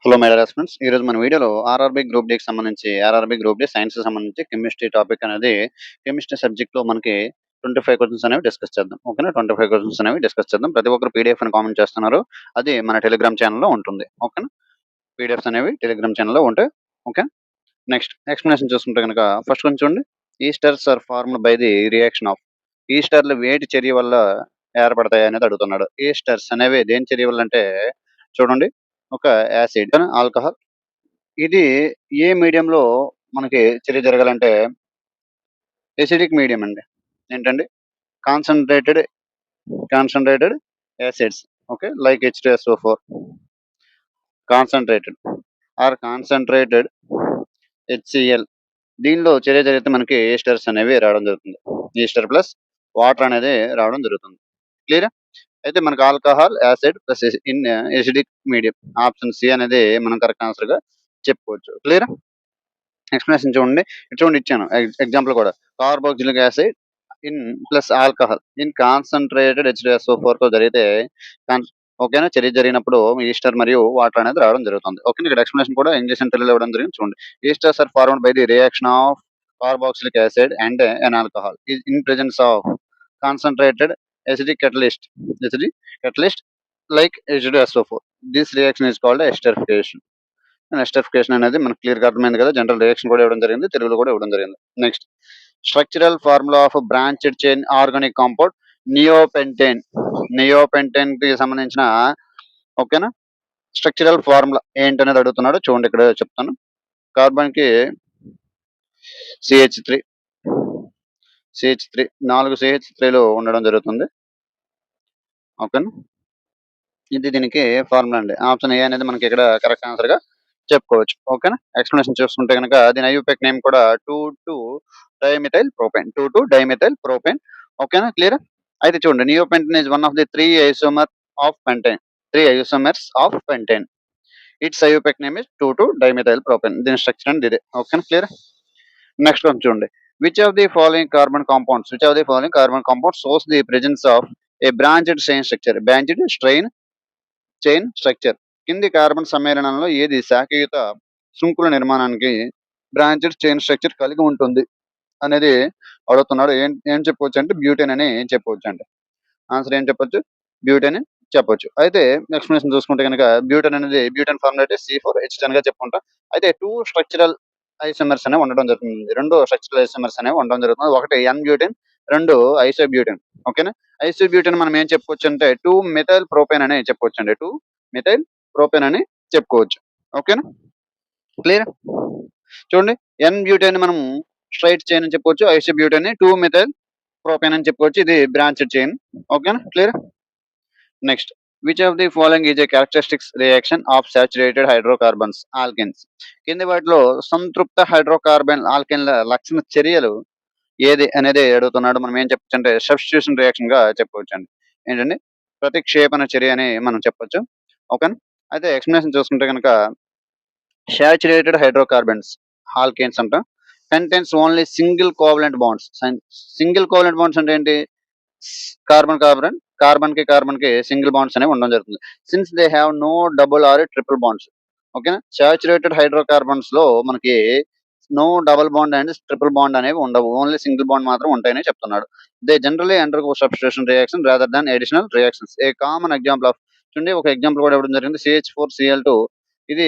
Hello my dear students, ఈరోజు మన వీడియోలో ఆర్ఆర్బీ గ్రూప్ డీకి సంబంధించి ఆర్ఆర్బీ గ్రూప్ డి సైన్స్కి సంబంధించి కెమిస్ట్రీ టాపిక్ అనేది కెమిస్ట్రీ సబ్జెక్ట్లో మనకి 25 క్వశ్చన్స్ అనేవి డిస్కస్ చేద్దాం. ఓకేనా? 25 క్వశ్చన్స్ అనేవి డిస్కస్ చేద్దాం. ప్రతి ఒక్కరు పీడిఎఫ్ అని కామెంట్ చేస్తున్నారు. అది మన టెలిగ్రామ్ ఛానల్లో ఉంటుంది. ఓకేనా? పీడిఎఫ్స్ అనేవి టెలిగ్రామ్ ఛానల్లో ఉంటాయి. ఓకే, నెక్స్ట్ ఎక్స్ప్లెనేషన్ చూసుకుంటే కనుక ఫస్ట్ కొంచెం చూడండి. Esters are formed by the reaction of. ఈస్టర్లు వేటి చర్య వల్ల ఏర్పడతాయి అనేది అడుగుతున్నాడు. ఈస్టర్స్ అనేవి దేని చర్య వల్ల అంటే చూడండి, ఒక యాసిడ్, ఆల్కహాల్. ఇది ఏ మీడియంలో మనకి చర్య జరగాలంటే ఎసిడిక్ మీడియం అండి. ఏంటండి? Concentrated concentrated acids. Okay, like H2SO4 concentrated or concentrated HCl. దీనిలో చర్య జరిగితే మనకి ఈస్టర్స్ అనేవి రావడం జరుగుతుంది. ఈస్టర్ ప్లస్ వాటర్ అనేది రావడం జరుగుతుంది. క్లియర్? అయితే మనకు alcohol, acid plus in acidic medium. Option C అనేది మనం కరెక్ట్ ఆన్సర్ గా చెప్పుకోవచ్చు. క్లియర్? ఎక్స్ప్లెనేషన్ చూడండి. చూడండి ఇచ్చాను ఎగ్జాంపుల్ కూడా. Carboxylic acid in plus alcohol in concentrated H2SO4 తో జరిగితే ఓకేనా, చర్య జరిగినప్పుడు ఈస్టర్ మరియు వాటర్ అనేది రావడం జరుగుతుంది. ఓకే, ఇక్కడ ఎక్స్ప్లెనేషన్ కూడా ఇంగ్లీష్ అండ్ తెలుగులో ఇవ్వడం జరిగింది. చూడండి. Esters are formed by the reaction of carboxylic acid and an alcohol is in presence of concentrated acidic catalyst like H2SO4. This reaction is called esterification. Esterification అనేది మనకు క్లియర్గా అర్థమైంది కదా. జనరల్ రియాక్షన్ కూడా ఇవ్వడం జరిగింది, తెలుగులో కూడా ఇవ్వడం జరిగింది. Next, structural formula of branched chain organic compound neopentane. Neopentane కి సంబంధించిన ఓకేనా స్ట్రక్చరల్ ఫార్ములా ఏంటనేది అడుగుతున్నాడు. చూడండి, ఇక్కడ చెప్తాను. కార్బన్ కి CH3 4 CH3లు ఉండడం జరుగుతుంది. ఓకేనా, ఇది దీనికి ఫార్ములా అండి. ఆప్షన్ ఏ అనేది మనకి ఇక్కడ కరెక్ట్ ఆన్సర్ గా చెప్పుకోవచ్చు. ఓకేనా, ఎక్స్ప్లెనేషన్ చూసుకుంటే కనుక దీని ఐయుపెక్ నేమ్ కూడా 2,2-dimethyl propane. ఓకేనా, క్లియర్? అయితే చూడండి, neopentane is one of the 3 isomers of pentane. Its IUPAC name is 2,2-dimethyl propane. దీని స్ట్రక్చర్ అండి ఇదే. ఓకేనా, క్లియర్? నెక్స్ట్ వన్ చూడండి. Which of the following carbon compounds shows the presence of a branched chain structure. కింది carbon సమ్మేళనంలో ఏది శాఖయుత శృంఖల నిర్మాణానికి బ్రాంచెడ్ చైన్ స్ట్రక్చర్ కలిగి ఉంటుంది అనేది అడుగుతున్నాడు. ఏం చెప్పవచ్చు అంటే బ్యూటేన్ అని చెప్పవచ్చు అండి. ఆన్సర్ ఏం చెప్పొచ్చు? బ్యూటేన్ అని చెప్పొచ్చు. అయితే ఎక్స్ప్లెనేషన్ చూసుకుంటే కనుక బ్యూటేన్ అనేది బ్యూటేన్ ఫార్ములా C4H10 గా చెప్పుకుంటాం. అయితే 2 స్ట్రక్చరల్ ఐసోమర్స్ అనేవి ఉండడం జరుగుతుంది. 2 స్ట్రక్చరల్ ఐసోమర్స్ అనేవి ఉండడం జరుగుతుంది. ఒకటి N బ్యూటేన్, 2 ఐసోబ్యూటేన్. ఓకేనా, ఐసోబ్యూటేన్ మనం ఏం చెప్పుకోవచ్చు అంటే 2-methyl propane అని చెప్పుకోవచ్చు అండి. 2-methyl propane అని చెప్పుకోవచ్చు. ఓకేనా, క్లియర్? చూడండి, N బ్యూటేన్ మనం స్ట్రైట్ చైన్ అని చెప్పుకోవచ్చు. ఐసోబ్యూటేన్ 2-methyl propane అని చెప్పుకోవచ్చు. ఇది బ్రాంచ్డ్ చైన్. ఓకేనా, clear? Next, which of the following is a characteristics reaction of saturated hydrocarbons alkenes. కింది వాటిలో సంతృప్త హైడ్రోకార్బన్ ఆల్కెన్ల లక్షణ చర్యలు ఏది అనేది అడుగుతున్నాడు. మనం ఏం చెప్పొచ్చు అంటే సబ్స్టిట్యూషన్ రియాక్షన్ గా చెప్పవచ్చు అండి. ఏంటండి? ప్రతిక్షేపణ చర్య అని మనం చెప్పొచ్చు. ఓకేనా, అయితే ఎక్స్ప్లెనేషన్ చూసుకుంటే కనుక సాచురేటెడ్ హైడ్రోకార్బన్స్ ఆల్కేన్స్ అంట contains only single covalent bonds. Single covalent bonds అంటే ఏంటి? కార్బన్ కి సింగిల్ బాండ్స్ అనేవి ఉండడం జరుగుతుంది. Since they have no double or triple bonds. ఓకేనా, సాచురేటెడ్ హైడ్రోకార్బన్స్ లో మనకి no double bond and triple bond అనేవి ఉండవు. ఓన్లీ సింగిల్ బాండ్ మాత్రం ఉంటాయని చెప్తున్నాడు. They generally undergo substitution reaction rather than additional reactions. A common example of చూడండి, ఒక ఎగ్జాంపుల్ కూడా ఇవ్వడం జరిగింది. CH4Cl2. ఇది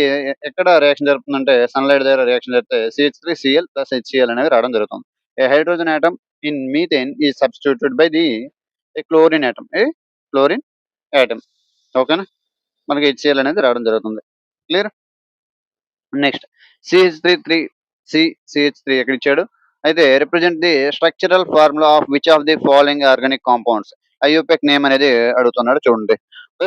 ఎక్కడ రియాక్షన్ జరుగుతుందంటే సన్లైట్ దగ్గర రియాక్షన్ జరిగితే CH3Cl ప్లస్ HCl అనేవి రావడం జరుగుతుంది. ఏ హైడ్రోజన్ ఆటమ్ ఇన్ మీథేన్ ఈ substituted by the chlorine atom. ఓకేనా, మనకి HCl అనేది రావడం జరుగుతుంది. క్లియర్? నెక్స్ట్, CH3 ఎక్కడ ఇచ్చాడు? అయితే represent the structural formula of which of the following organic compounds. IUPAC name అనేది అడుగుతున్నాడు. చూడండి,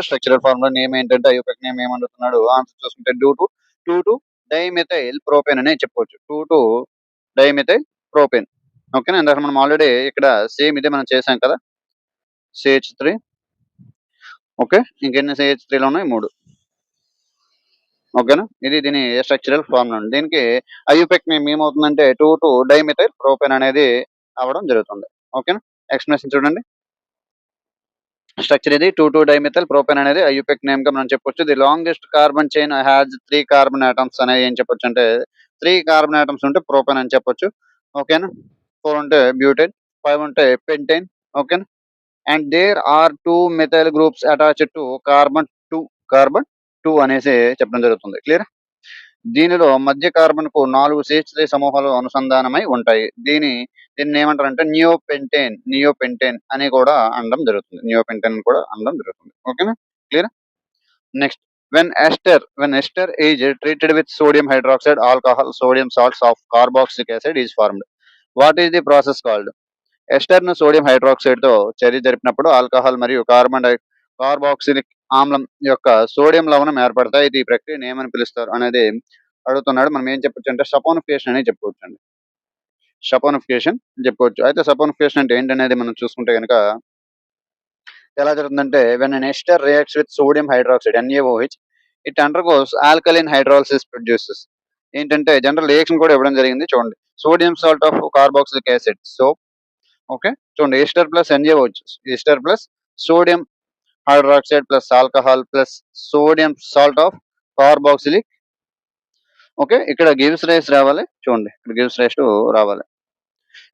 స్ట్రక్చరల్ ఫార్ములా నేమ్ ఏంటంటే ఐయుపెక్ నేమ్ ఏమడుగుతున్నాడు. ఆన్సర్ చూసుకుంటే 2,2-dimethyl propane అని చెప్పవచ్చు. 2,2-dimethyl propane. ఓకేనా, ఇందాక మనం ఆల్రెడీ ఇక్కడ సేమ్ ఇదే మనం చేసాం కదా. CH3. ఓకే, ఇంకెన్ని CH3లు ఉన్నాయి? 3. ఓకేనా, ఇది దీని స్ట్రక్చరల్ ఫార్ములా. దీనికి ఐయుపెక్ నేమ్ ఏమవుతుందంటే 2,2-dimethyl propane అనేది అవ్వడం జరుగుతుంది. ఓకేనా, ఎక్స్ప్లెనేషన్ చూడండి. స్ట్రక్చర్ ఇది 2,2 డైమిథైల్ ప్రొపేన్ అనేది ఐయుపెక్ నేమ్ గా మనం చెప్పొచ్చు. The longest carbon chain has 3 carbon atoms అనేది ఏం చెప్పొచ్చు అంటే 3 కార్బన్ ఆటమ్స్ ఉంటే ప్రొపేన్ అని చెప్పొచ్చు. ఓకేనా. 4 ఉంటే బ్యూటేన్, 5 ఉంటే పెంటేన్. ఓకేనా. And there are 2 methyl groups attached to carbon 2 అనేసి చెప్పడం జరుగుతుంది. క్లియర్. దీనిలో మధ్య కార్బన్ కు 4 CH3 సమూహాలు అనుసంధానమై ఉంటాయి. దీన్ని ఏమంటారంటే నియోపెంటేన్ అని కూడా అనడం జరుగుతుంది. నియోపెంటేన్ అని కూడా అనడం జరుగుతుంది. ఓకేనా. Clear. Next, when ester is treated with sodium hydroxide alcohol sodium salts of carboxylic acid is formed. What is the process called? Ester ను సోడియం హైడ్రాక్సైడ్ తో చర్య జరిపినప్పుడు ఆల్కహాల్ మరియు కార్బాక్సిలిక్ ఆమ్లం యొక్క సోడియం లవణం ఏర్పడతాయి. ఈ ప్రక్రియను ఏమని పిలుస్తారు అనేది అడుగుతున్నాడు. మనం ఏం చెప్పొచ్చు అంటే సపోనిఫికేషన్ అని చెప్పుకోవచ్చు అండి. సపోనిఫికేషన్ చెప్పుకోవచ్చు. అయితే సపోనిఫికేషన్ అంటే ఏంటనేది మనం చూసుకుంటే కనుక ఎలా జరుగుతుందంటే when an ester reacts with sodium hydroxide NaOH it undergoes alkaline hydrolysis produces. ఏంటంటే జనరల్ రియాక్షన్ కూడా ఇవ్వడం జరిగింది చూడండి. Sodium salt of carboxylic acid soap. Okay. చూడండి, ester plus NaOH, ester plus sodium hydroxide plus alcohol plus sodium salt of carboxylic. Okay. ఇక్కడ gives rise రావాలి. చూడండి, ఇక్కడ గివ్స్ రైస్ రావాలి.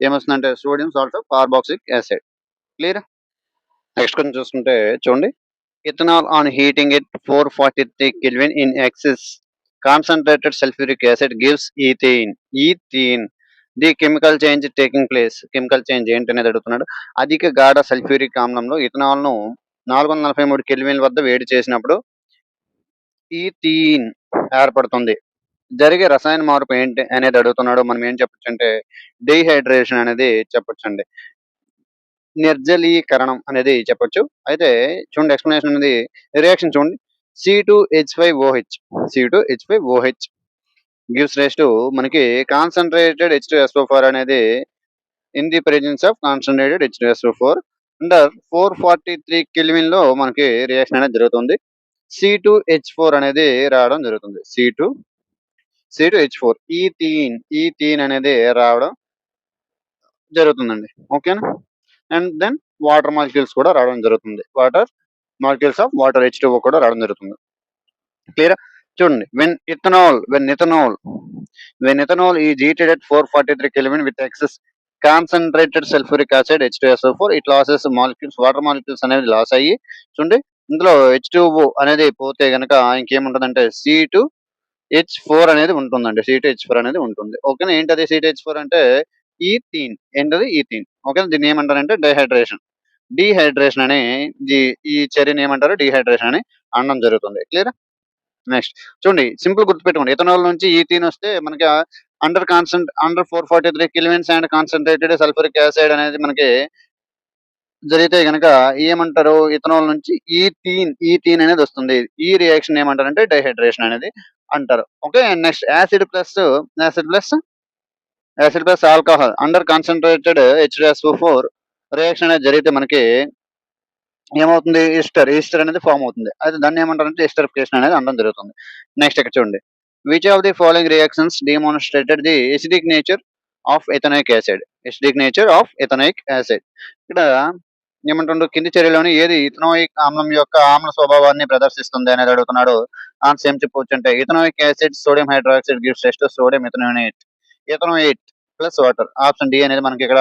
ఏమొస్తుందంటే sodium salt of carboxylic acid. Clear. Next కొంచెం చూసుకుంటే చూడండి, ethanol on heating it 443 Kelvin in excess concentrated sulfuric acid gives ethene. The chemical change taking place. Chemical change ఏంటనేది అడుగుతున్నాడు. అధిక గాఢ సల్ఫ్యూరిక్ ఆమ్లంలో ఇథనాల్ ను 443 కెల్విన్ వద్ద వేడి చేసినప్పుడు ఈథీన్ ఏర్పడుతుంది. జరిగే రసాయన మార్పు ఏంటి అనేది అడుగుతున్నాడు. మనం ఏం చెప్పొచ్చు అంటే డీహైడ్రేషన్ అనేది చెప్పొచ్చండి. నిర్జలీకరణం అనేది చెప్పొచ్చు. అయితే చూడండి, ఎక్స్ప్లెనేషన్ అనేది రియాక్షన్ చూడండి. C2H5OH గివ్స్ రైస్ టు మనకి కాన్సన్ట్రేటెడ్ H2SO4 అనేది in the presence of concentrated H2SO4 under 443 kelvin లో మనకి రియాక్షన్ అనేది జరుగుతుంది. C2H4 అనేది రావడం జరుగుతుంది. C2H4 ఈథీన్ అనేది రావడం జరుగుతుందండి. ఓకేనా. అండ్ దెన్ వాటర్ మాలిక్యూల్స్ కూడా రావడం జరుగుతుంది. Water molecules of water H2O కూడా రావడం జరుగుతుంది. క్లియర్. చూడండి, when ethanol is heated at 443 Kelvin with excess concentrated sulfuric acid H2SO4 it losses molecules, water molecules అనేది లాస్ అయ్యి చూడండి ఇందులో H2O అనేది పోతే గనక ఇంకేముంటుందంటే C2H4 అనేది ఉంటుందండి. C2H4 అనేది ఉంటుంది. ఓకేనా. ఏంటది C2H4 అంటే ఈథీన్. ఏంటది ఈథీన్. ఓకేనా. దీన్ని ఏమంటారంటే డీహైడ్రేషన్ అని ఈ చర్యని ఏమంటారు డీహైడ్రేషన్ అని అనడం జరుగుతుంది. క్లియర్. నెక్స్ట్ చూడండి, సింపుల్ గుర్తుపెట్టుకోండి. ఇథనాల్ నుంచి ఈథీన్ వస్తే మనకి under 443 kelvins and concentrated sulphuric acid అనేది మనకి జరిగితే గనక ఏమంటారు, ఇథనాల్ నుంచి ఈథీన్ అనేది వస్తుంది. ఈ రియాక్షన్ ఏమంటారంటే డైహైడ్రేషన్ అనేది అంటారు. Okay. Next acid plus alcohol under concentrated H2SO4 reaction అనేది జరిగితే మనకి ఏమవుతుంది, ఈస్టర్ అనేది ఫామ్ అవుతుంది. అయితే దాన్ని ఏమంటారంటే ఎస్టరిఫికేషన్ అనేది అనడం జరుగుతుంది. నెక్స్ట్ ఇక్కడ చూడండి, which of the following reactions demonstrated the acidic nature of ethanoic acid. ఇక్కడ ఏమంటుండో కింది చర్యలోని ఏది ఇథనోయిక్ ఆమ్లం యొక్క ఆమ్ల స్వభావాన్ని ప్రదర్శిస్తుంది అనేది అడుగుతున్నాడు. ఆన్సర్ ఏం చెప్పవచ్చు అంటే ethanoic acid sodium hydroxide gives rise to sodium ethanoate plus water. Option D అనేది మనకి ఇక్కడ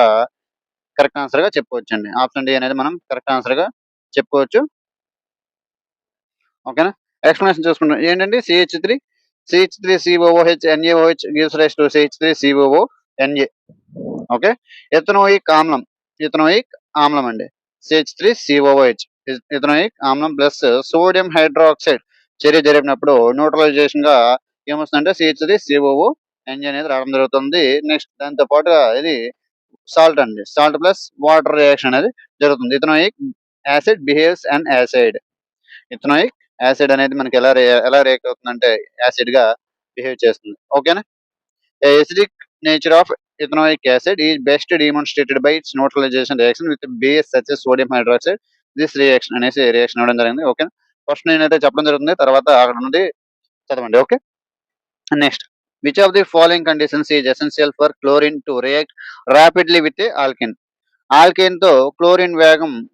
కరెక్ట్ ఆన్సర్ గా చెప్పుకోవచ్చు అండి. ఆప్షన్ డి అనేది మనం కరెక్ట్ ఆన్సర్ గా చెప్పుకోవచ్చు. ఓకేనా. ఎక్స్ప్లెనేషన్ చూసుకుంటాం ఏంటంటే CH3COOH NaOH gives rise to CH3COONa. Okay. Ethanoic ఆమ్లం అండి CH3COOH ఎథనోయిక్ ఆమ్లం ప్లస్ సోడియం హైడ్రాక్సైడ్ చర్య జరిపినప్పుడు న్యూట్రలైజేషన్ గా ఏమొస్తుందంటే CH3COONa అనేది రావడం జరుగుతుంది. నెక్స్ట్ దాంతో పాటుగా ఇది సాల్ట్ ప్లస్ వాటర్ రియాక్షన్ అనేది జరుగుతుంది. Ethanoic acid behaves an acid. Ethanoic acid అనేది మనకి ఎలా రియాక్ట్ అవుతుందంటే యాసిడ్ గా బిహేవ్ చేస్తుంది. ఓకేనా. Acidic nature of ethanoic acid is best డెమోన్స్ట్రేటెడ్ by it's neutralisation reaction with base such as sodium hydroxide. This reaction అనేసి రియాక్షన్ ఇవ్వడం జరిగింది. ఓకే. ఫస్ట్ నేనైతే చెప్పడం జరుగుతుంది, తర్వాత అక్కడ నుండి చదవండి. Okay. Next, which of the following conditions is essential for chlorine to react rapidly with alkane. Alkane తో క్లోరిన్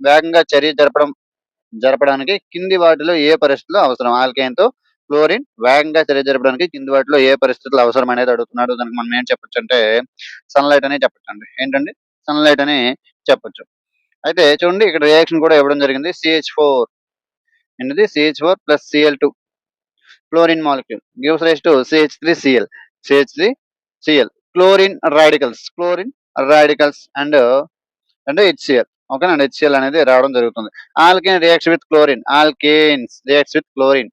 వేగంగా చర్య జరపడం జరపడానికి కింది వాటిలో ఏ పరిస్థితులు అవసరం? ఆల్కైన్‌తో క్లోరిన్ వేగంగా చర్య జరపడానికి కింది వాటిలో ఏ పరిస్థితులు అవసరం అనేది అడుగుతున్నాడు. దానికి మనం ఏం చెప్పొచ్చంటే సన్‌లైట్ అనే చెప్పొచ్చండి. ఏంటండి? సన్‌లైట్ అని చెప్పొచ్చు. అయితే చూడండి ఇక్కడ రియాక్షన్ కూడా ఇవ్వడం జరిగింది. CH4 ఏంటిది? CH4 plus Cl2 chlorine molecule gives rise to CH3Cl. CH3Cl. Chlorine radicals and HCl. ఓకేనా అండి. HCl అనేది రావడం జరుగుతుంది. Alkane reacts with chlorine. Alkanes reacts with chlorine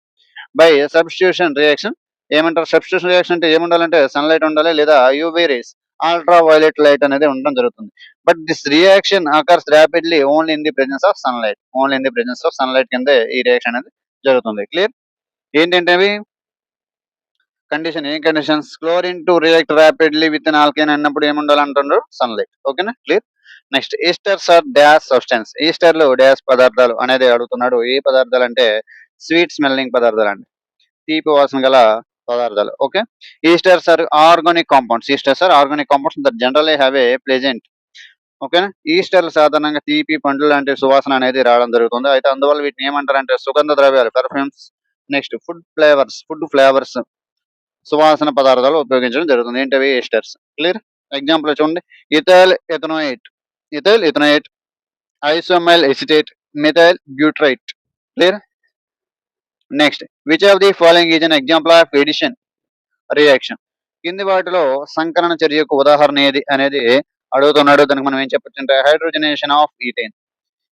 by substitution reaction. ఏమంటారు? సబ్స్టిట్యూషన్ రియాక్షన్ అంటే ఏముండాలంటే సన్‌లైట్ ఉండాలి లేదా UV rays, ultra violet light అనేది ఉండడం జరుగుతుంది. But this reaction occurs rapidly only in the presence of sunlight. Only in the presence of sunlight కిందే ఈ రియాక్షన్ అనేది జరుగుతుంది. క్లియర్? ఏంటంటే అవి కండిషన్ ఏం conditions? Chlorine to react rapidly with an alkane అన్నప్పుడు ఏముండాలంటున్నారు? సన్‌లైట్. ఓకేనా? Clear? Next esters are dash substance. ఈస్టర్లు డాష్ పదార్థాలు అనేది అడుగుతున్నాడు. ఏ పదార్థాలు అంటే స్వీట్ స్మెల్లింగ్ పదార్థాలు అండి. తీపి వాసన గల పదార్థాలు. Okay. Esters are organic compounds. Esters are organic compounds that generally have a pleasant. ఓకేనా. ఈస్టర్లు సాధారణంగా తీపి పండ్లు లాంటి సువాసన అనేది రావడం జరుగుతుంది. అయితే అందువల్ల వీటిని ఏమంటారంటే సుగంధ ద్రవ్యాలు, పెర్ఫ్యూమ్స్. నెక్స్ట్ ఫుడ్ ఫ్లేవర్స్ సువాసన పదార్థాలు ఉపయోగించడం జరుగుతుంది. ఏంటవి? ఈస్టర్స్. క్లియర్? ఎగ్జాంపుల్ చూడండి. Ethyl ethanoate, isoamyl acetate, methyl butyrate. Clear? Next which of the following is an example of addition reaction. కింది వాటిలో సంకలన చర్యకు ఉదాహరణ ఏది అనేది అడుగుతున్నాడు. దానికి మనం ఏం చెప్పొచ్చు అంటే హైడ్రోజనేషన్ ఆఫ్ ఈథేన్.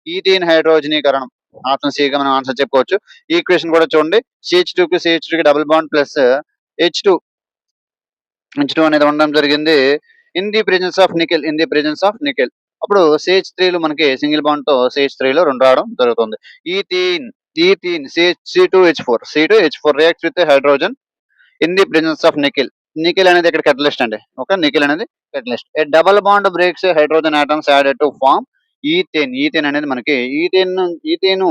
ఈథేన్ హైడ్రోజనీకరణం. ఆప్షన్ సిగా మనం ఆన్సర్ చెప్పుకోవచ్చు. ఈ ఈక్వేషన్ కూడా చూడండి. CH2 కి CH2 కి డబుల్ బాండ్ ప్లస్ H2 అనేది ఉండడం జరిగింది. In the presence of nickel. అప్పుడు CH3లు మనకి సింగిల్ బాండ్ తో CH3లో 2 రావడం జరుగుతుంది. Ethene C2H4 reacts with hydrogen in the presence of nickel. Nickel అనేది ఇక్కడ catalyst అండి. ఓకే. నికెల్ అనేది catalyst. A double bond breaks hydrogen atoms added to form ethane అనేది మనకి ethane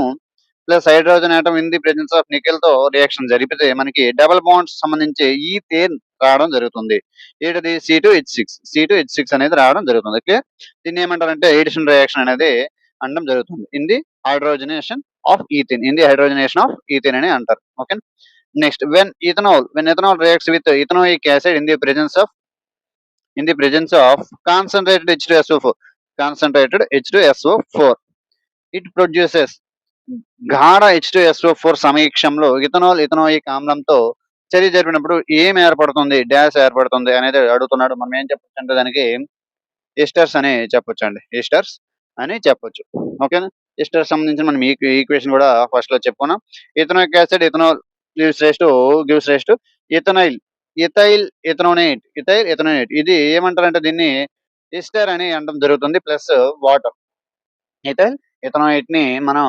plus hydrogen atom in the presence of nickel తో reaction జరిపితే మనకి double bonds సంబంధించి ఈథేన్ రావడం జరుగుతుంది. ఏంటిది? C2H6 అనేది రావడం జరుగుతుంది. ఓకే. దీన్ని ఏమంటారంటే ఎడిషన్ రియాక్షన్ అనేది అనడం జరుగుతుంది. In the hydrogenation of ethane అని అంటారు. Okay. Next when ethanol reacts with ethanoic acid in the presence of concentrated H2SO4, it produces గాఢ H2SO4 సమక్షంలో ఇథనోయిక్ ఆమ్లంతో చర్య జరిపినప్పుడు ఏం ఏర్పడుతుంది? డాష్ ఏర్పడుతుంది అనేది అడుగుతున్నాడు. మనం ఏం చెప్పొచ్చు అంటే దానికి ఎస్టర్స్ అని చెప్పొచ్చండి. ఎస్టర్స్ అని చెప్పొచ్చు. ఓకేనా. ఎస్టర్స్ సంబంధించి మనం ఈ ఈక్వేషన్ కూడా ఫస్ట్ లో చెప్పుకున్నాం. Ethanoic acid ethanol gives rise to ethyl ethanoate. ఇది ఏమంటారంటే దీన్ని ఈస్టర్ అని అనడం జరుగుతుంది. Plus water. ఇథైల్ ఎథనోనేట్ ని మనం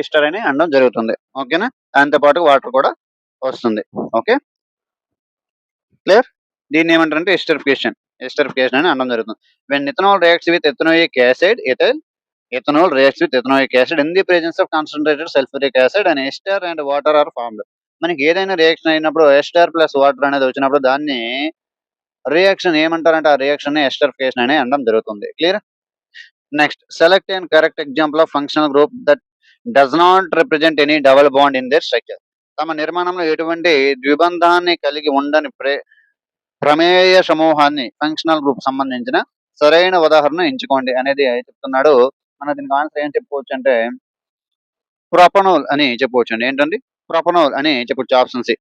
ఈస్టర్ అని అనడం జరుగుతుంది. ఓకేనా. దాంతో పాటు వాటర్ కూడా వస్తుంది. ఓకే. క్లియర్? దీన్ని ఏమంటారంటే ఎస్టరిఫికేషన్ అని అనడం జరుగుతుంది. When ethanol reacts with ethanoic acid, ethanol reacts with ethanoic acid in the presence of concentrated sulfuric acid and ester and water are formed. మనకి ఏదైనా రియాక్షన్ అయినప్పుడు ఎస్టర్ ప్లస్ వాటర్ అనేది వచ్చినప్పుడు దాన్ని రియాక్షన్ ఏమంటారంటే ఆ రియాక్షన్ ని ఎస్టరిఫికేషన్ అని అనడం జరుగుతుంది. Clear? Next select and correct example of functional group that does not represent any double bond in there structure. తమ నిర్మాణంలో ఎటువంటి ద్విబంధాన్ని కలిగి ఉండని ప్రమేయ సమూహాన్ని ఫంక్షనల్ గ్రూప్ సంబంధించిన సరైన ఉదాహరణ ఎంచుకోండి అనేది చెప్తున్నాడు. మనం దీనికి ఆన్సర్ ఏం చెప్పుకోవచ్చు అంటే ప్రొపనోల్ అని చెప్పవచ్చు అండి. ఏంటండి? ప్రొపనోల్ అని చెప్పొచ్చు. Option C.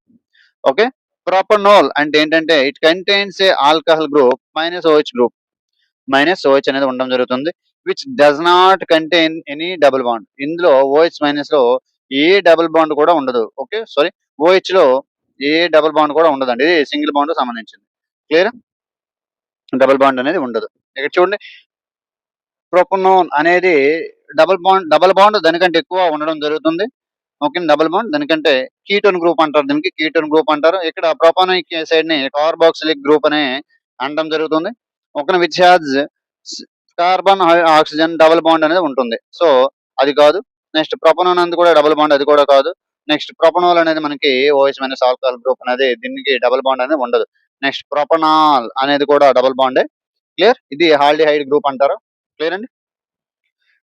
ఓకే. ప్రొపనోల్ అంటే ఏంటంటే it contains A alcohol group OH అనేది ఉండడం జరుగుతుంది. Which does not contain any double bond. ఇందులో OH మైనస్ లో ఏ డబుల్ బాండ్ కూడా ఉండదు. ఓకే. సారీ, OH లో ఏ డబుల్ బాండ్ కూడా ఉండదండి. ఇది సింగిల్ బాండ్ సంబంధించింది. క్లియర్? డబుల్ బాండ్ అనేది ఉండదు. ఇక్కడ చూడండి. ప్రొపనోన్ అనేది డబుల్ బాండ్ దానికంటే ఎక్కువ ఉండడం జరుగుతుంది. ఓకే. డబుల్ బాండ్ దానికంటే కీటోన్ గ్రూప్ అంటారు. దీనికి కీటోన్ గ్రూప్ అంటారు. ఇక్కడ ప్రొపానోయిక్ యాసిడ్ ని కార్బాక్సిలిక్ గ్రూప్ అని అనడం జరుగుతుంది. Okay. Which has carbon oxygen double bond అనేది ఉంటుంది. సో అది కాదు. నెక్స్ట్ ప్రొపనోన్ అనేది కూడా డబుల్ బాండ్, అది కూడా కాదు. నెక్స్ట్ ప్రొపనోల్ అనేది మనకి OH మైనస్ ఆల్కహాల్ గ్రూప్ అనేది దీనికి డబుల్ బాండ్ అనేది ఉండదు. నెక్స్ట్ ప్రొపనాల్ అనేది కూడా డబుల్ బాండే. క్లియర్? ఇది హాల్డిహైడ్ గ్రూప్ అంటారు. క్లియర్ అండి?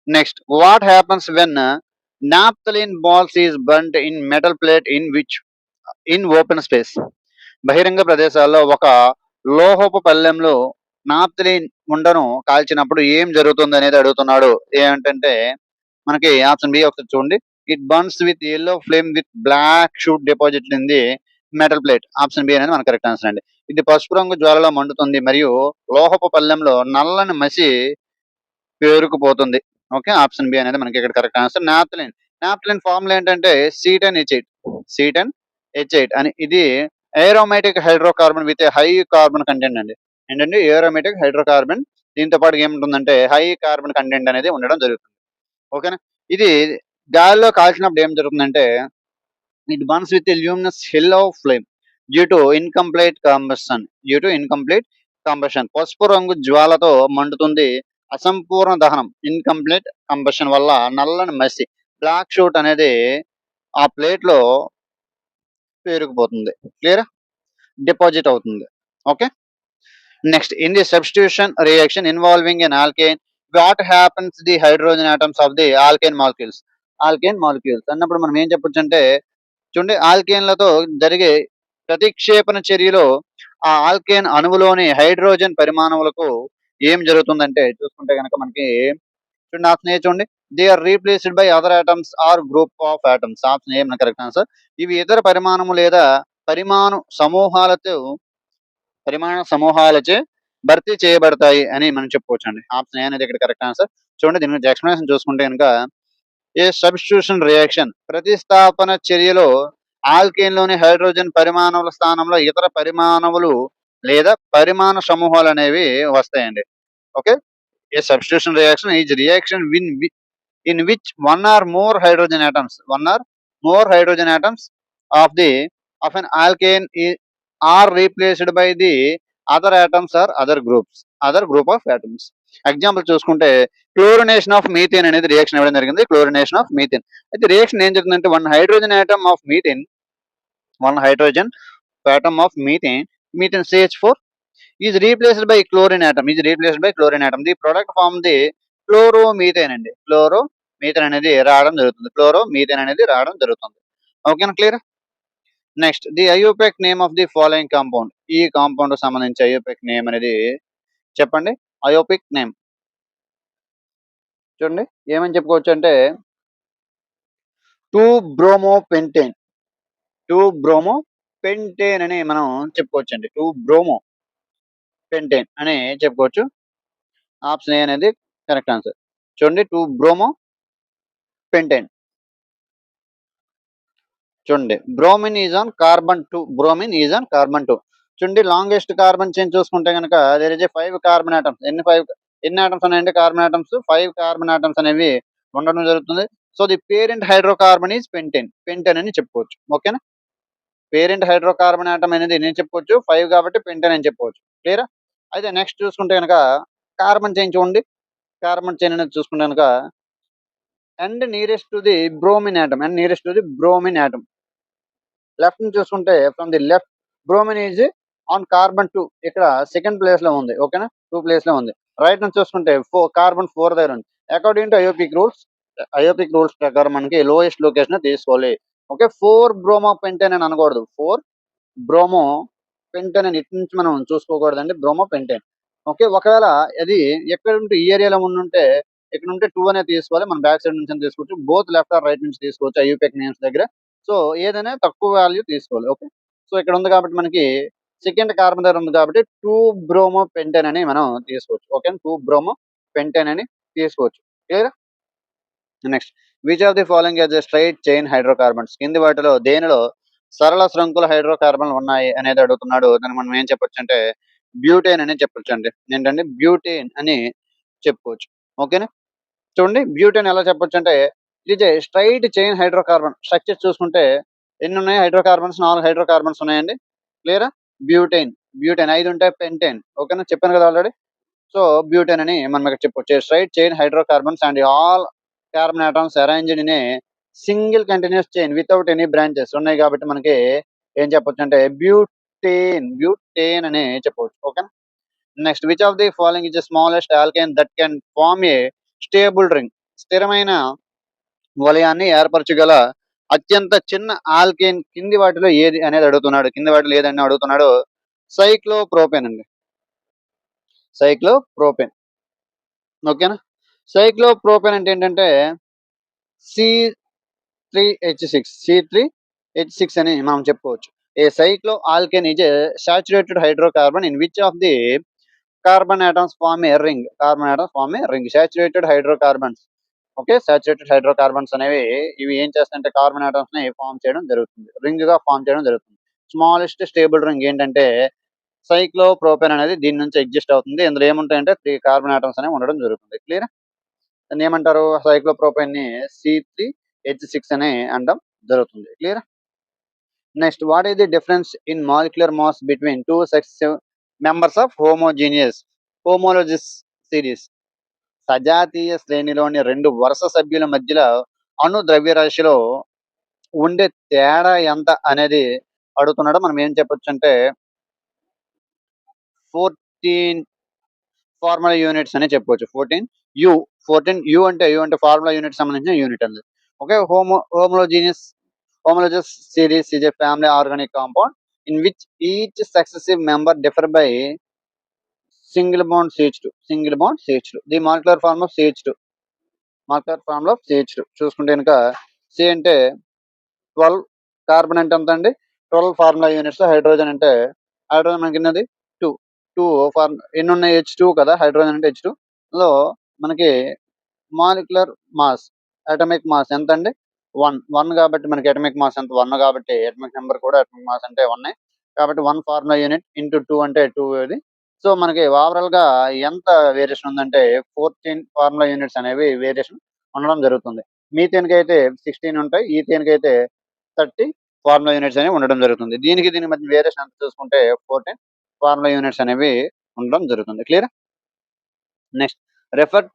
Next what happens when Naphthalene balls is burnt in metal plate in open space. బహిరంగ ప్రదేశాల్లో ఒక లోహపు పళ్ళెంలో నాప్థలిన్ ఉండను కాల్చినప్పుడు ఏం జరుగుతుంది అనేది అడుగుతున్నాడు. ఏంటంటే మనకి ఆప్షన్ బి ఒకసారి చూడండి. It burns with yellow flame with black soot deposit in the metal plate. Option B అనేది మన కరెక్ట్ ఆన్సర్ అండి. ఇది పసుపు రంగు జ్వాలలో మండుతుంది మరియు లోహపు పళ్ళెంలో నల్లని మసి పేరుకుపోతుంది. ఓకే. ఆప్షన్ బి అనేది మనకి ఇక్కడ కరెక్ట్ ఆన్సర్. నాప్థలిన్ ఫార్ములా ఏంటంటే C10H8. C10H8 అని ఇది aromatic hydrocarbon with high carbon content అండి. ఏంటంటే ఏరోమేటిక్ హైడ్రోకార్బన్ దీంతో పాటు ఏముంటుందంటే హై కార్బన్ కంటెంట్ అనేది ఉండడం జరుగుతుంది. ఓకేనా. ఇది గాలిలో కాల్చినప్పుడు ఏం జరుగుతుందంటే it burns with luminous yellow flame due to incomplete combustion. పసుపు రంగు జ్వాలతో మండుతుంది. అసంపూర్ణ దహనం ఇన్కంప్లీట్ కంబషన్ వల్ల నల్లని మసి బ్లాక్ షూట్ అనేది ఆ ప్లేట్ లో పేరుకుపోతుంది. క్లియర్ డిపాజిట్ అవుతుంది. Okay. Next in the substitution reaction involving an alkane what happens the hydrogen atoms of the alkane molecules అన్నప్పుడు మనం ఏం చెప్పొచ్చు అంటే చూడండి, ఆల్కేన్లతో జరిగే ప్రతిక్షేపణ చర్యలో ఆ ఆల్కేన్ అణువులోని హైడ్రోజన్ పరిమాణములకు ఏం జరుగుతుందంటే చూసుకుంటే కనుక మనకి చూడండి ఆప్షన్ ఏ చూడండి. They are replaced by other atoms or group of atoms. Option A మన కరెక్ట్ ఆన్సర్. ఇవి ఇతర పరిమాణము లేదా పరిమాణు సమూహాలతో సమూహాలచే భర్తీ చేయబడతాయి అని మనం చెప్పుకోవచ్చు అండి. ఆప్షన్ ఏ అనేది ఇక్కడ కరెక్ట్ ఆన్సర్. చూడండి దీని గురించి ఎక్స్ప్లెనేషన్ చూసుకుంటే కనుక ఏ సబ్స్టిట్యూషన్ రియాక్షన్ ప్రతిస్థాపన చర్యలో ఆల్కేన్లోని హైడ్రోజన్ పరిమాణముల స్థానంలో ఇతర పరిమాణములు లేదా పరిమాణ సమూహాలు అనేవి వస్తాయండి. Okay. A substitution reaction is reaction in which one or more hydrogen atoms of an alkane are replaced by the other atoms or other group of atoms. Example చూసుకుంటే chlorination of methane అనేది reaction ఇవ్వడం జరిగింది. Chlorination of methane అయితే reaction ఏం జరుగుతుందంటే one hydrogen atom of methane CH4 is replaced by chlorine atom. The product form the chloromethane అండి. క్లోరోమీథేన్ అనేది రావడం జరుగుతుంది. ఓకేనా. Clear. Next the IUPAC name of the following compound. ఈ కాంపౌండ్ సంబంధించి అయోపెక్ నేమ్ అనేది చెప్పండి. అయోపిక్ నేమ్ చూడండి ఏమని చెప్పుకోవచ్చు అంటే 2-బ్రోమోపెంటేన్ అని మనం చెప్పుకోవచ్చు అండి. 2-బ్రోమోపెంటేన్ అని చెప్పుకోవచ్చు. ఆప్షన్ ఏ అనేది కరెక్ట్ ఆన్సర్. చూడండి 2-బ్రోమోపెంటేన్. చూడండి బ్రోమిన్ ఈజ్ ఆన్ కార్బన్ 2. చూడండి లాంగెస్ట్ కార్బన్ చైన్ చూసుకుంటే కనుక దేర్ ఇస్ 5 కార్బన్ ఆటమ్స్. ఎన్ని ఆటమ్స్ ఉన్నాయంటే కార్బన్ ఆటమ్స్ 5 కార్బన్ ఆటమ్స్ అనేవి ఉండడం జరుగుతుంది. So the parent hydrocarbon is pentane అని చెప్పుకోవచ్చు. ఓకేనా. పేరెంట్ హైడ్రోకార్బన్ ఆటమ్ అనేది నేను చెప్పుకోవచ్చు 5 కాబట్టి పెంటేన్ అని చెప్పుకోవచ్చు. క్లియరా. అయితే నెక్స్ట్ చూసుకుంటే కనుక కార్బన్ చైన్ చూడండి. కార్బన్ చైన్ అనేది చూసుకుంటే కనుక and nearest to the bromine atom. Left నుంచి చూసుకుంటే from the left bromine is on carbon 2 ఇక్కడ సెకండ్ ప్లేస్ లో ఉంది. ఓకేనా. 2 ప్లేస్ లో ఉంది. రైట్ నుంచి చూసుకుంటే కార్బన్ 4 దగ్గర ఉంది. అకార్డింగ్ టు అయోపిక్ రూల్స్ ప్రకారం మనకి లోయెస్ట్ లొకేషన్ తీసుకోవాలి. ఓకే. 4-బ్రోమోపెంటేన్ అని అనకూడదు. 4-బ్రోమోపెంటేన్ అని ఇటు నుంచి మనం చూసుకోకూడదండి. బ్రోమోపెంటేన్. ఓకే. ఒకవేళ అది ఎక్కడ ఉంటే ఈ ఏరియాలో ఉంటే ఇక్కడ ఉంటే 2 అనేది తీసుకోవాలి. మనం బ్యాక్ సైడ్ నుంచి తీసుకోవచ్చు. బోత్ లెఫ్ట్ ఆర్ రైట్ నుంచి తీసుకోవచ్చు అయోపిక్ నేమ్స్ దగ్గర. సో ఏదైనా తక్కువ వాల్యూ తీసుకోవాలి. ఓకే. సో ఇక్కడ ఉంది కాబట్టి మనకి సెకండ్ కార్బన్ దగ్గర ఉంది కాబట్టి 2-బ్రోమోపెంటేన్ అని మనం తీసుకోవచ్చు. ఓకే. 2-బ్రోమోపెంటేన్ అని తీసుకోవచ్చు. Clear. Next which of the following as straight chain hydrocarbons. కింది వాటిలో దేనిలో సరళ శృంఖల హైడ్రోకార్బన్లు ఉన్నాయి అనేది అడుగుతున్నాడు. దాన్ని మనం ఏం చెప్పొచ్చు అంటే బ్యూటేన్ అని చెప్పొచ్చు అండి. ఏంటంటే బ్యూటేన్ అని చెప్పుకోవచ్చు. ఓకేనా. చూడండి బ్యూటేన్ ఎలా చెప్పొచ్చు అంటే ఇది స్ట్రైట్ చైన్ హైడ్రోకార్బన్. స్ట్రక్చర్ చూసుకుంటే ఎన్ని ఉన్నాయి హైడ్రోకార్బన్స్? 4 హైడ్రోకార్బన్స్ ఉన్నాయండి. క్లియరా. బ్యూటేన్ 5 ఉంటాయి పెంటేన్. ఓకేనా. చెప్పాను కదా ఆల్రెడీ. సో బ్యూటేన్ అని మనం ఇక్కడ చెప్పొచ్చు. Straight chain hydrocarbons and all carbon atoms arranged in a single continuous chain without any branches ఉన్నాయి కాబట్టి మనకి ఏం చెప్పొచ్చు అంటే బ్యూటేన్ అని చెప్పవచ్చు. ఓకేనా. Next which of the following is the smallest alkane that can form a stable ring. స్థిరమైన వలయాన్ని ఏర్పరచగల అత్యంత చిన్న ఆల్కేన్ కింది వాటిలో ఏది అనేది అడుగుతున్నాడు. కింది వాటిలో ఏదని అడుగుతున్నాడు. సైక్లోప్రోపేన్ అండి. సైక్లోప్రోపేన్. ఓకేనా. సైక్లోప్రోపేన్ అంటే ఏంటంటే C3H6 అని మనం చెప్పుకోవచ్చు. A cycloalkane is a saturated hydrocarbon in which of the carbon atoms form a ring. Carbon atoms form a ring. Saturated hydrocarbons. Okay. Saturated hydrocarbons అనేవి ఇవి ఏం చేస్తాయంటే కార్బన్ ఆటమ్స్ ని ఫార్మ్ చేయడం జరుగుతుంది. రింగ్ గా ఫార్మ్ చేయడం జరుగుతుంది. స్మాలెస్ట్ స్టేబుల్ రింగ్ ఏంటంటే సైక్లోప్రోపేన్ అనేది దీని నుంచి ఎగ్జిస్ట్ అవుతుంది. ఇందులో ఏముంటాయంటే 3 కార్బన్ ఆటమ్స్ అనేవి ఉండడం జరుగుతుంది. క్లియర్. దాన్ని ఏమంటారు? సైక్లోప్రోపేన్ ని C3H6 అని అనడం జరుగుతుంది. Clear. Next, what is the difference in molecular mass between 2 successive members of homologous series. సజాతీయ శ్రేణిలోని 2 వరుస సభ్యుల మధ్యలో అణు ద్రవ్యరాశిలో ఉండే తేడా ఎంత అనేది అడుగుతున్నాడు. మనం ఏం చెప్పొచ్చు అంటే 14 ఫార్ములా యూనిట్స్ అని చెప్పొచ్చు. 14 అంటే ఫార్ములా యూనిట్ సంబంధించిన యూనిట్ అండి. Okay. Homologous series is a family organic compound in which each successive member differ by single bond CH2. The molecular form of CH2. చూసుకుంటే కనుక సి అంటే 12, కార్బన్ అంటే ఎంత అండి 12 ఫార్ములా యూనిట్స్. హైడ్రోజన్ మనకి ఉన్నది 2 ఎన్ని ఉన్నాయి? H2 కదా. హైడ్రోజన్ అంటే H2 లో మనకి మాలిక్యులర్ మాస్, అటామిక్ మాస్ ఎంత అండి 1 కాబట్టి మనకి అటామిక్ మాస్ ఎంత 1 కాబట్టి అటామిక్ నెంబర్ కూడా అటామిక్ మాస్ అంటే 1 కాబట్టి 1 ఫార్ములా యూనిట్ ఇంటూ 2 అంటే 2 ఇది. సో మనకి ఓవరాల్ గా ఎంత వేరియేషన్ ఉందంటే 14 ఫార్ములా యూనిట్స్ అనేవి వేరియేషన్ ఉండడం జరుగుతుంది. మీథేన్ కి అయితే 16 ఉంటాయి. ఈథేన్ కి అయితే 30 ఫార్ములా యూనిట్స్ అనేవి ఉండడం జరుగుతుంది. దీనికి మధ్య వేరియేషన్ ఎంత చూసుకుంటే 14 ఫార్ములా యూనిట్స్ అనేవి ఉండడం జరుగుతుంది. Clear. Next, refer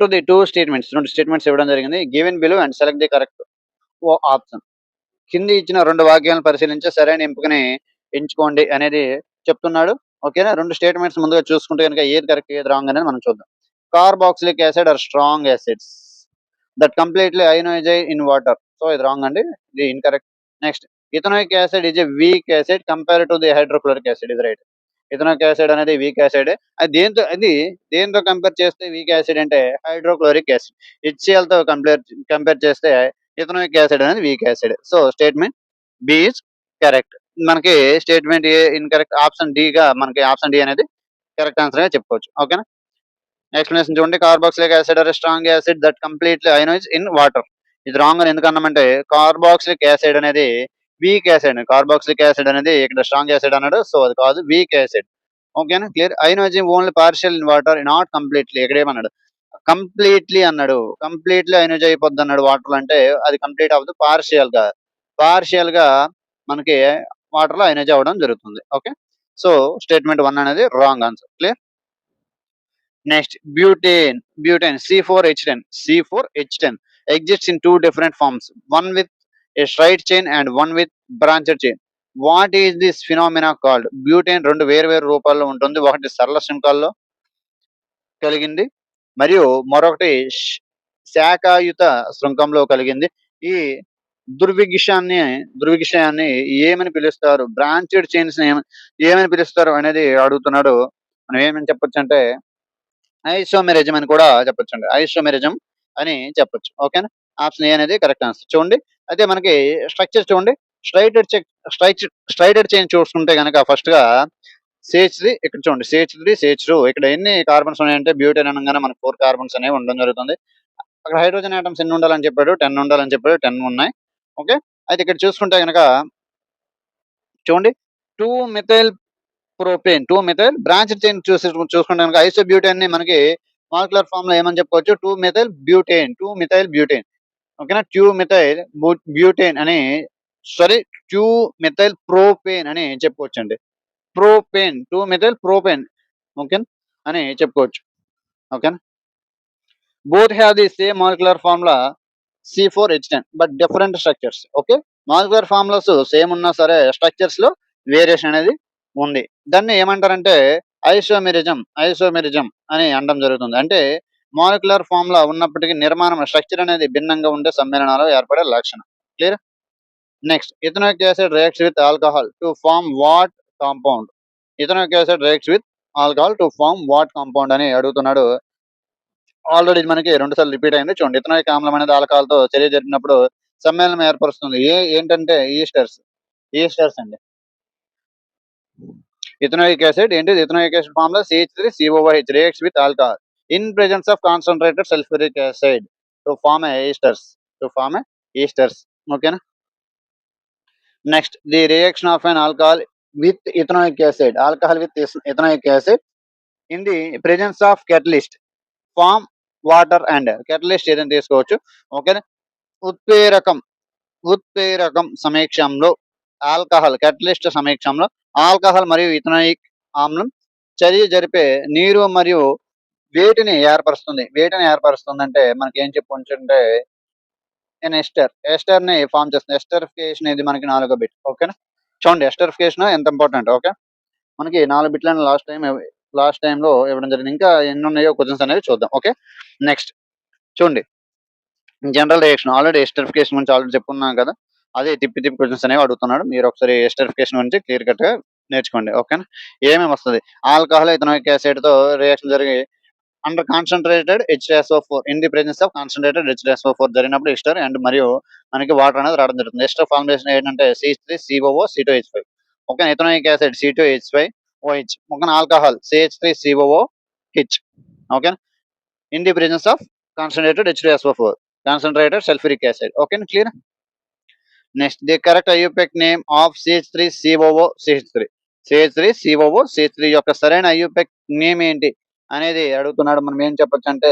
to the 2 statements. 2 statements ఇవ్వడం జరిగింది. Given below and select the correct option. కింది ఇచ్చిన 2 వాక్యాలను పరిశీలించి సరైన ఎంపికని ఎంచుకోండి అనేది చెప్తున్నాడు. ఓకేనా. 2 స్టేట్మెంట్స్ ముందుగా చూసుకుంటే కనుక ఏది కరెక్ట్ ఏది రాంగ్ అనేది మనం చూద్దాం. Carboxylic acid are strong acids that completely ionise in water. So ఇది రాంగ్ అండి. ఇది incorrect. Next, ethanoic acid is a weak acid compare to the hydrochloric acid. ఇది రైట్. ఇథనోయిక్ యాసిడ్ అనేది వీక్ యాసిడ్. అది దేంతో కంపేర్ చేస్తే weak acid అంటే hydrochloric acid. HCl తో కంపేర్ చేస్తే ఇథనోయిక్ యాసిడ్ అనేది weak acid. So statement B is correct. మనకి statement A incorrect. Option D గా మనకి ఆప్షన్ డి అనేది కరెక్ట్ ఆన్సర్ గా చెప్పుకోవచ్చు. ఓకేనా. ఎక్స్ప్లెనేషన్ చూడండి. Carboxylic acid are strong acid that completely ionise in water. ఇది రాంగ్ అని ఎందుకన్నామంటే కార్బాక్సిలిక్ యాసిడ్ అనేది వీక్ యాసిడ్. కార్బాక్సిలిక్ యాసిడ్ అనేది ఇక్కడ స్ట్రాంగ్ యాసిడ్ అన్నాడు. సో అది కాదు, వీక్ యాసిడ్. ఓకేనా. Clear. Ionising only partial in water, not completely. ఇక్కడ ఏమన్నాడు? కంప్లీట్లీ అన్నాడు. కంప్లీట్లీ అయోనైజ్ అయిపోద్ది అన్నాడు వాటర్ అంటే అది కంప్లీట్ అవ్వదు. పార్షియల్ గా మనకి వాటర్ లో అయోనైజ్ అవ్వడం జరుగుతుంది. ఓకే. సో స్టేట్మెంట్ 1 అనేది wrong answer. Clear. Next, butane C4H10 exists in 2 different forms, one with a straight chain and one with branched chain. What is this phenomena called? Butane 2 వేరు రూపాల్లో ఉంటుంది. ఒకటి సరళ శృంఖాల్లో కలిగింది మరియు మరొకటి శాఖాయుత శృంఖంలో కలిగింది. ఈ దుర్విషయాన్ని ఏమని పిలుస్తారు? బ్రాంచెడ్ చైన్స్ ఏమని పిలుస్తారు అనేది అడుగుతున్నాడు. మనం ఏమని చెప్పొచ్చు అంటే ఐసోమెరిజం అని కూడా చెప్పొచ్చండి. ఐసోమెరిజం అని చెప్పొచ్చు. ఓకేనా. ఆప్షన్ ఏ అనేది కరెక్ట్ ఆన్సర్. చూడండి. అయితే మనకి స్ట్రక్చర్ చూడండి. స్ట్రైటెడ్ చైన్ చూసుకుంటే కనుక ఫస్ట్ గా CH3 ఇక్కడ చూడండి. CH2 ఇక్కడ ఎన్ని కార్బన్స్ ఉన్నాయంటే బ్యూటేన్ అనగానే మనకు 4 కార్బన్స్ అనేవి ఉండడం జరుగుతుంది. అక్కడ హైడ్రోజన్ ఆటమ్స్ ఎన్ని ఉండాలని చెప్పాడు? 10 ఉండాలని చెప్పాడు. 10 ఉన్నాయి. ఓకే. అయితే ఇక్కడ చూసుకుంటే కనుక చూడండి 2 మిథైల్ బ్రాంచ్ చైన్ చూసుకుంటే కనుక ఐసోబ్యూటేన్ ని మనకి మాలిక్యులర్ ఫామ్ లో ఏమని చెప్పుకోవచ్చు? 2 మిథైల్ బ్యూటేన్. ఓకేనా. 2 మిథైల్ బ్యూటేన్ అని 2 మిథైల్ ప్రోపేన్ అని చెప్పుకోవచ్చు అండి. 2 మిథైల్ ప్రోపేన్ ఓకేనా అని చెప్పుకోవచ్చు. ఓకేనా. Both have the same molecular formula C4H10 but different structures. Okay. Molecular formulas same ఉన్నా సరే స్ట్రక్చర్స్ లో వేరియేషన్ అనేది ఉంది. దాన్ని ఏమంటారంటే ఐసోమెరిజం అని అనడం జరుగుతుంది. అంటే మాలిక్యులర్ ఫార్ములా ఉన్నప్పటికీ నిర్మాణం స్ట్రక్చర్ అనేది భిన్నంగా ఉండే సమ్మేళనాలు ఏర్పడే లక్షణం. Clear? Next ethanoic acid reacts with alcohol to form what compound? Ethanoic acid reacts with alcohol to form what compound అని అడుగుతున్నాడు. ఆల్రెడీ మనకి 2 సార్లు రిపీట్ అయింది. చూడండి ఇథనోయిక్ ఆమ్లం అనేది ఆల్కహాల్‌తో చర్య జరిపినప్పుడు సమ్మేళనం ఏర్పరుస్తుంది. ఏంటంటే ఈస్టర్స్ అండి. ఇథనోయిక్ యాసిడ్ ఏంటిది? Ethanoic acid formula CH3COOH reacts with alcohol in presence of concentrated sulphuric acid to form esters. ఓకేనా? Next the reaction of an alcohol with ethanoic acid, alcohol with ethanoic acid in the presence of catalyst form water and catalyst ఏదైనా తీసుకోవచ్చు. ఓకేనా? ఉత్ప్రేరకం సమక్షంలో catalyst సమక్షంలో alcohol మరియు ethanoic ఆమ్లం చర్య జరిపే నీరు మరియు వేటిని ఏర్పరుస్తుందంటే మనకి ఏం చెప్పుకుంటే ఎస్టర్ ని ఫామ్ చేస్తుంది. ఎస్టరిఫికేషన్ ఇది మనకి 4వ బిట్. ఓకేనా? చూడండి ఎస్టరిఫికేషన్ ఎంత ఇంపార్టెంట్. ఓకే, మనకి 4 బిట్లను లాస్ట్ టైంలో ఇవ్వడం జరిగింది. ఇంకా ఎన్ని ఉన్నాయో క్వశ్చన్స్ అనేవి చూద్దాం. ఓకే, నెక్స్ట్ చూడండి జనరల్ రియాక్షన్ ఆల్రెడీ ఎస్టరిఫికేషన్ గురించి ఆల్రెడీ చెప్పుకున్నాం కదా, అదే తిప్పి క్వశ్చన్స్ అనేవి అడుగుతున్నాడు. మీరు ఒకసారి ఎస్టరిఫికేషన్ గురించి క్లియర్ కట్ గా నేర్చుకోండి. ఓకేనా? ఏమేమి వస్తుంది? ఆల్కహాల్ ఇథనోయిక్ యాసిడ్ తో రియాక్షన్ జరిగి under concentrated H2SO4 in the presence of concentrated H2SO4 జరిగినప్పుడు ఎస్టర్ అండ్ మరియు మనకి వాటర్ అనేది రావడం జరుగుతుంది. ఎస్టర్ ఫార్ములేషన్ ఏంటంటే CH3COO C2H5. Okay, ethanoic acid C2H5OH. Okay, alcohol CH3COOH. Okay, in the presence of concentrated H2SO4 concentrated sulphuric acid. Okay, clear? Next the correct IUPAC name of CH3COO యొక్క సరైన IUPAC name ఏంటి అనేది అడుగుతున్నాడు. మనం ఏం చెప్పొచ్చు అంటే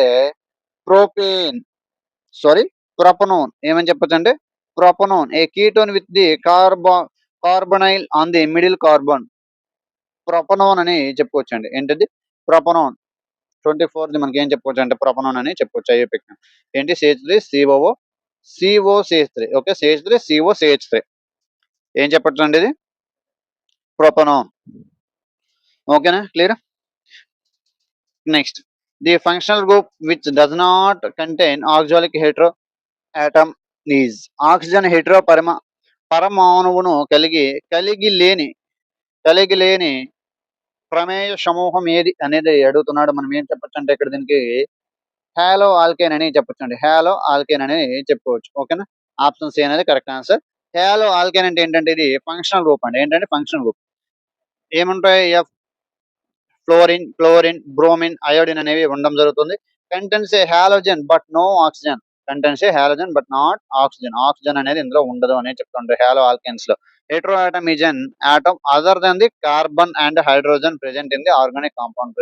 ప్రొపనోన్. ఏమని చెప్పొచ్చు అంటే propanone, a ketone with the carbonyl on the middle carbon. Propanone అని చెప్పుకోవచ్చు అండి. ఏంటది? ప్రొపనోన్. 24ది మనకి ఏం చెప్పుకోవచ్చు అంటే ప్రొపనోన్ అని చెప్పుకోవచ్చు. ఐయుపెక్ ఏంటి? CH3COO ఓకే, CH3COCH3 ఏం చెప్పొచ్చు అండి? ఇది ప్రొపనోన్. ఓకేనా? Clear? Next the functional group which does not contain oxalic hetero atom is oxygen hetero పరమాణువును కలిగి లేని ప్రమేయ సమూహం ఏది అనేది అడుగుతున్నాడు. మనం ఏం చెప్పొచ్చు అంటే ఇక్కడ దీనికి హాలో ఆల్కేన్ అని చెప్పొచ్చండి. హాలో ఆల్కేన్ అని చెప్పుకోవచ్చు. ఓకేనా? ఆప్షన్ సి అనేది కరెక్ట్ ఆన్సర్. హాలో ఆల్కేన్ అంటే ఏంటంటే ఇది ఫంక్షనల్ గ్రూప్ అండి. ఏంటంటే ఫంక్షనల్ గ్రూప్ ఏముంటాయి? క్లోరిన్, బ్రోమిన్, అయోడిన్ అనేవి ఉండడం జరుగుతుంది. Contains a halogen but no oxygen. Oxygen అనేది ఇందులో ఉండదు అని చెప్తుంటారు హాలో ఆల్కేన్స్ లో. Hetero atom is an atom other than the carbon and hydrogen present in the organic compound.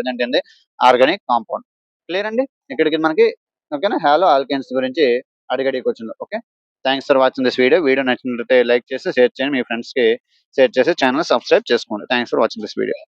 Clear అండి? ఇక్కడికి మనకి ఓకేనా హాలో ఆల్కేన్స్ గురించి అడిగడికి వచ్చింది. Okay, thanks for watching this video నచ్చినట్లయితే లైక్ చేసి షేర్ చేయండి. మీ ఫ్రెండ్స్ కి షేర్ చేసి ఛానల్ సబ్స్క్రైబ్ చేసుకోండి. Thanks for watching this video.